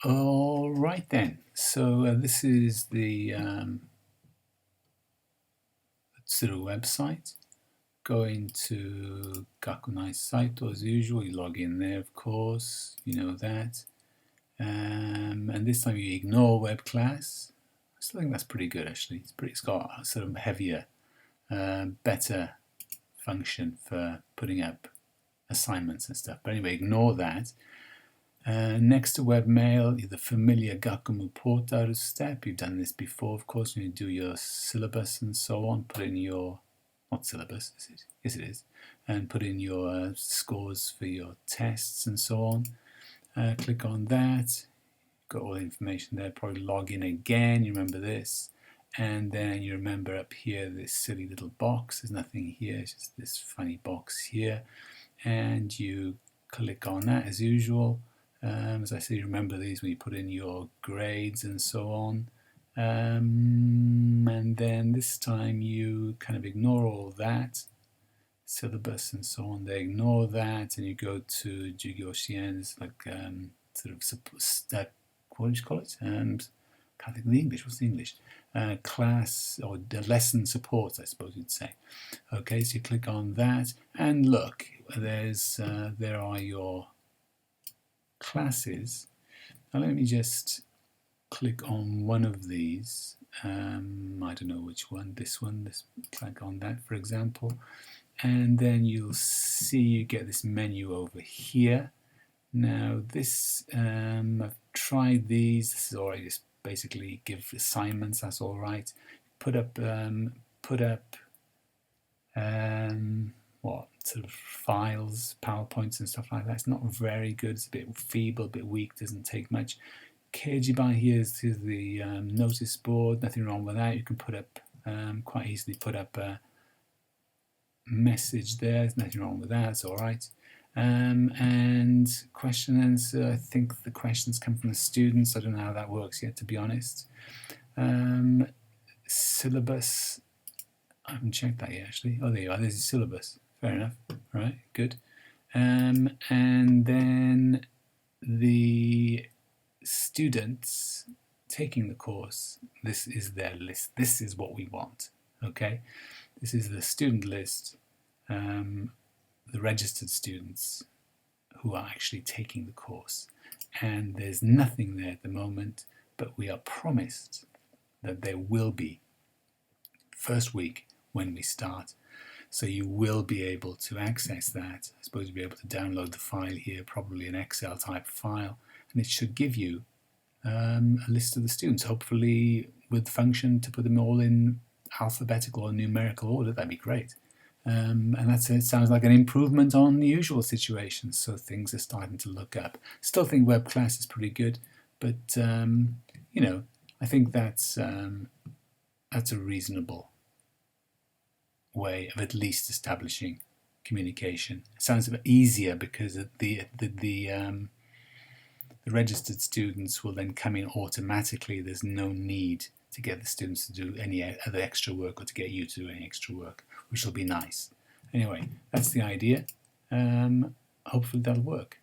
All right then. So this is the Tsuru website. Go into Gakunai's site as usual. You log in there, of course. You know that. And this time you ignore web class. I still think that's pretty good actually. It's got a sort of heavier, better function for putting up assignments and stuff. But anyway, ignore that. Next to webmail, the familiar Gakumu portal step. You've done this before, of course, when you do your syllabus and so on. Put in your, not syllabus, is it? Yes, it is. And put in your scores for your tests and so on. Click on that. Got all the information there. Probably log in again. You remember this. And then you remember up here this silly little box. There's nothing here. It's just this funny box here. And you click on that as usual. As I say, remember these when you put in your grades and so on. And then this time you kind of ignore all that, syllabus and so on. They ignore that, and you go to Jugyoshien, like sort of what do you call it? Can't think of the English. What's the English? Class or the lesson support, I suppose you'd say. Okay, so you click on that, and look, there are your classes. Now let me just click on one of these. I don't know which one. This one. Let's click on that, for example, and then you'll see you get this menu over here. Now this, I've tried these. This is already just basically give assignments. That's all right. Put up what sort of files, PowerPoints and stuff like that. It's not very good. It's a bit feeble, a bit weak. Doesn't take much. Kejiban here is the notice board. Nothing wrong with that. You can put up quite easily. Put up a message there. There's nothing wrong with that. It's all right. And question and answer. I think the questions come from the students. I don't know how that works yet, to be honest. Syllabus. I haven't checked that yet, actually. Oh, there you are. There's a syllabus. Fair enough. Right, good. And then the students taking the course, this is their list. This is what we want. Okay? This is the student list, the registered students who are actually taking the course. And there's nothing there at the moment, but we are promised that there will be first week when we start. So you will be able to access that. I suppose you'll be able to download the file here, probably an Excel type file, and it should give you a list of the students, hopefully with the function to put them all in alphabetical or numerical order. That'd be great. And it sounds like an improvement on the usual situation, so things are starting to look up. Still think web class is pretty good, but you know, I think that's a reasonable way of at least establishing communication. It sounds a bit easier because the registered students will then come in automatically. There's no need to get the students to do any other extra work or to get you to do any extra work, which will be nice. Anyway, that's the idea. Hopefully that'll work.